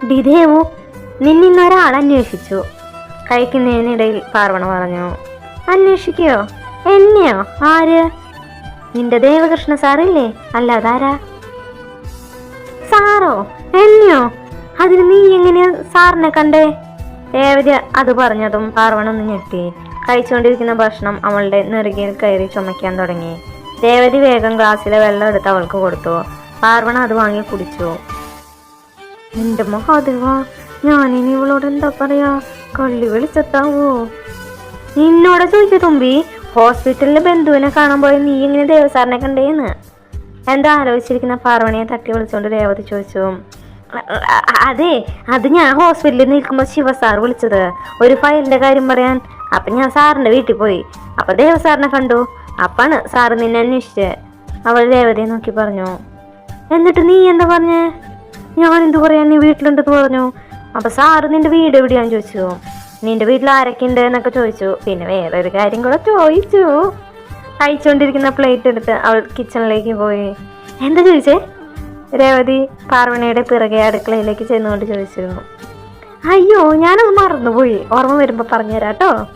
ഡിദേവു, നിന്നിന്നൊരാൾ അന്വേഷിച്ചു. കഴിക്കുന്നതിനിടയിൽ പാർവണ പറഞ്ഞു. അന്വേഷിക്കോ? എന്നെയോ? ആര്? നിന്റെ ദേവകൃഷ്ണ സാറില്ലേ? അല്ലാതാരാ? സാറോ? എന്നെയോ? അതിന് നീ എങ്ങനെയാ സാറിനെ കണ്ടേ? രേവതി അത് പറഞ്ഞതും പാർവണ ഒന്ന് ഞെട്ടി. കഴിച്ചുകൊണ്ടിരിക്കുന്ന ഭക്ഷണം അവളുടെ നെറുകയിൽ കയറി ചുമയ്ക്കാൻ തുടങ്ങി. രേവതി വേഗം ഗ്ലാസ്സിലെ വെള്ളം എടുത്ത് അവൾക്ക് കൊടുത്തു. പാർവണ അത് വാങ്ങി കുടിച്ചു. എന്റെ മഹാദേവ, ഞാനിനി ഇവളോട് എന്താ പറയാ? കള്ളി വിളിച്ചെത്താവോ? നിന്നോട് ചോദിച്ചു തുമ്പി, ഹോസ്പിറ്റലിലെ ബന്ധുവിനെ കാണാൻ പോയ നീ ഇങ്ങനെ ദേവസാറിനെ കണ്ടേന്ന്? എന്താ ആലോചിച്ചിരിക്കുന്ന പാർവണിയെ തട്ടി വിളിച്ചുകൊണ്ട് രേവതി ചോദിച്ചു. അതെ, അത് ഞാൻ ഹോസ്പിറ്റലിൽ നിൽക്കുമ്പോൾ ശിവസാർ വിളിച്ചത് ഒരു ഫയലിന്റെ കാര്യം പറയാൻ. അപ്പൊ ഞാൻ സാറിന്റെ വീട്ടിൽ പോയി. അപ്പൊ ദേവസാറിനെ കണ്ടു. അപ്പാണ് സാറ് നിന്നെ അന്വേഷിച്ച്. അവൾ രേവതിയെ നോക്കി പറഞ്ഞു. എന്നിട്ട് നീ എന്താ പറഞ്ഞേ? ഞാൻ എന്തു പറയാൻ, നീ വീട്ടിലുണ്ടെന്ന് പറഞ്ഞു. അപ്പൊ സാറ് നിന്റെ വീട് എവിടെയാന്ന് ചോദിച്ചു. നിന്റെ വീട്ടിൽ ആരൊക്കെ ഉണ്ട് എന്നൊക്കെ ചോദിച്ചു. പിന്നെ വേറൊരു കാര്യം കൂടെ ചോദിച്ചു. കഴിച്ചുകൊണ്ടിരിക്കുന്ന പ്ലേറ്റ് എടുത്ത് അവൾ കിച്ചണിലേക്ക് പോയി. എന്താ ചോദിച്ചേ? രേവതി പാർവണയുടെ പിറകെ അടുക്കളയിലേക്ക് ചെന്നുകൊണ്ട് ചോദിച്ചിരുന്നു. അയ്യോ, ഞാനത് മറന്നുപോയി. ഓർമ്മ വരുമ്പോ പറഞ്ഞുതരാട്ടോ.